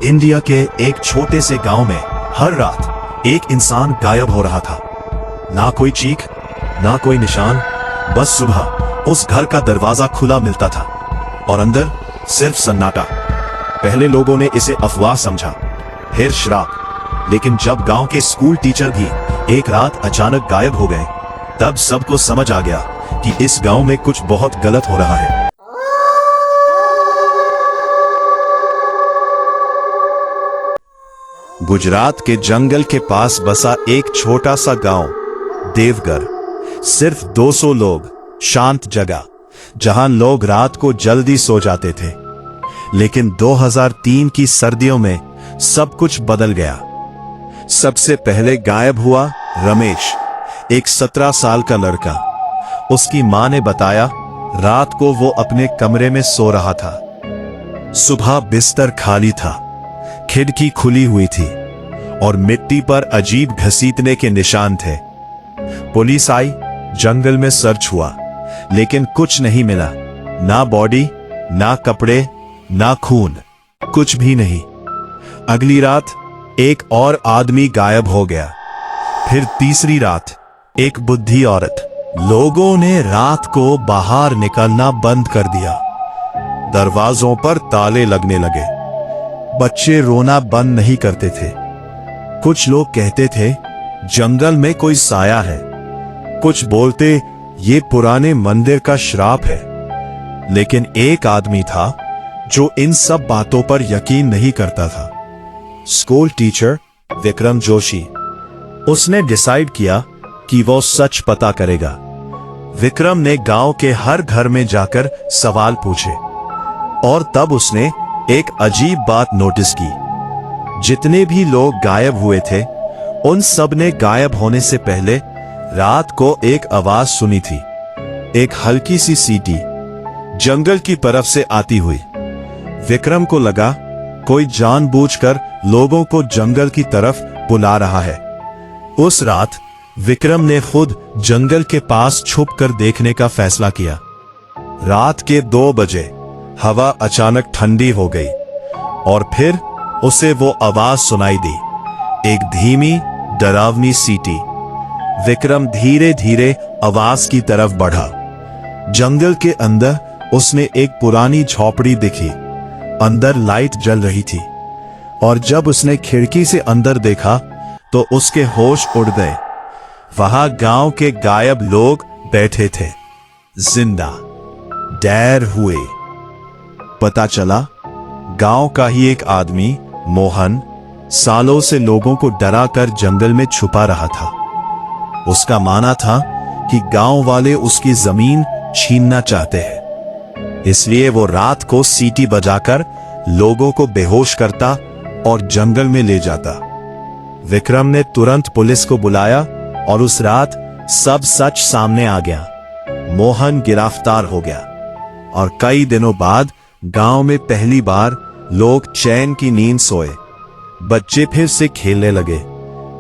India के एक छोटे से गांव में हर रात एक इंसान गायब हो रहा था। ना कोई चीख, ना कोई निशान, बस सुबह उस घर का दरवाजा खुला मिलता था और अंदर सिर्फ सन्नाटा। पहले लोगों ने इसे अफवाह समझा, फिर श्राप, लेकिन जब गांव के स्कूल टीचर भी एक रात अचानक गायब हो गए, तब सबको समझ आ गया कि इस गांव में कुछ बहुत गलत हो रहा है। गुजरात के जंगल के पास बसा एक छोटा सा गांव देवघर। सिर्फ 200 लोग, शांत जगह जहां लोग रात को जल्दी सो जाते थे। लेकिन 2003 की सर्दियों में सब कुछ बदल गया। सबसे पहले गायब हुआ रमेश, एक 17 साल का लड़का। उसकी मां ने बताया रात को वो अपने कमरे में सो रहा था। सुबह बिस्तर खाली था, खिड़की खुली हुई थी और मिट्टी पर अजीब घसीटने के निशान थे। पुलिस आई, जंगल में सर्च हुआ, लेकिन कुछ नहीं मिला। ना बॉडी, ना कपड़े, ना खून, कुछ भी नहीं। अगली रात एक और आदमी गायब हो गया। फिर तीसरी रात एक बुढ़ी औरत। लोगों ने रात को बाहर निकलना बंद कर दिया। दरवाजों पर ताले लगने लगे। बच्चे रोना बंद नहीं करते थे। कुछ लोग कहते थे जंगल में कोई साया है, कुछ बोलते ये पुराने मंदिर का श्राप है। लेकिन एक आदमी था जो इन सब बातों पर यकीन नहीं करता था। School teacher Vikram Joshi. उसने डिसाइड किया कि वो सच पता करेगा। विक्रम ने गांव के हर घर में जाकर सवाल पूछे और तब उसने एक अजीब बात नोटिस की। जितने भी लोग गायब हुए थे, उन सब ने गायब होने से पहले रात को एक आवाज सुनी थी, एक हल्की सी सीटी, जंगल की तरफ से आती हुई। विक्रम को लगा कोई जानबूझकर लोगों को जंगल की तरफ बुला रहा है। उस रात विक्रम ने खुद जंगल के पास छुपकर देखने का फैसला किया। रात के 2 बजे हवा अचानक ठंडी हो गई और फिर उसे वो आवाज सुनाई दी, एक धीमी डरावनी सीटी। विक्रम धीरे धीरे आवाज की तरफ बढ़ा। जंगल के अंदर उसने एक पुरानी झोपड़ी देखी। अंदर लाइट जल रही थी और जब उसने खिड़की से अंदर देखा तो उसके होश उड़ गए। वहां गांव के गायब लोग बैठे थे, जिंदा, डर हुए। पता चला गांव का ही एक आदमी, मोहन, सालों से लोगों को डराकर जंगल में छुपा रहा था। उसका मानना था कि गांव वाले उसकी जमीन छीनना चाहते हैं, इसलिए वो रात को सीटी बजाकर लोगों को बेहोश करता और जंगल में ले जाता। विक्रम ने तुरंत पुलिस को बुलाया और उस रात सब सच सामने आ गया। मोहन गिरफ्तार हो गया और कई दिनों बाद गांव में पहली बार लोग चैन की नींद सोए। बच्चे फिर से खेलने लगे,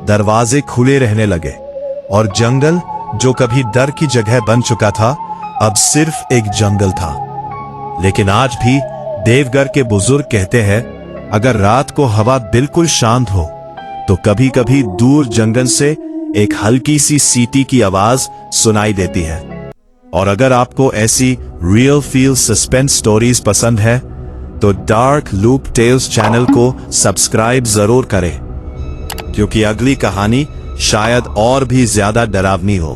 दरवाजे खुले रहने लगे और जंगल जो कभी डर की जगह बन चुका था, अब सिर्फ एक जंगल था। लेकिन आज भी देवघर के बुजुर्ग कहते हैं, अगर रात को हवा बिल्कुल शांत हो तो कभी कभी दूर जंगल से एक हल्की सी सीटी की आवाज सुनाई देती है। और अगर आपको ऐसी रियल फील सस्पेंस स्टोरीज पसंद है तो डार्क लूप टेल्स चैनल को सब्सक्राइब जरूर करें, क्योंकि अगली कहानी शायद और भी ज्यादा डरावनी हो।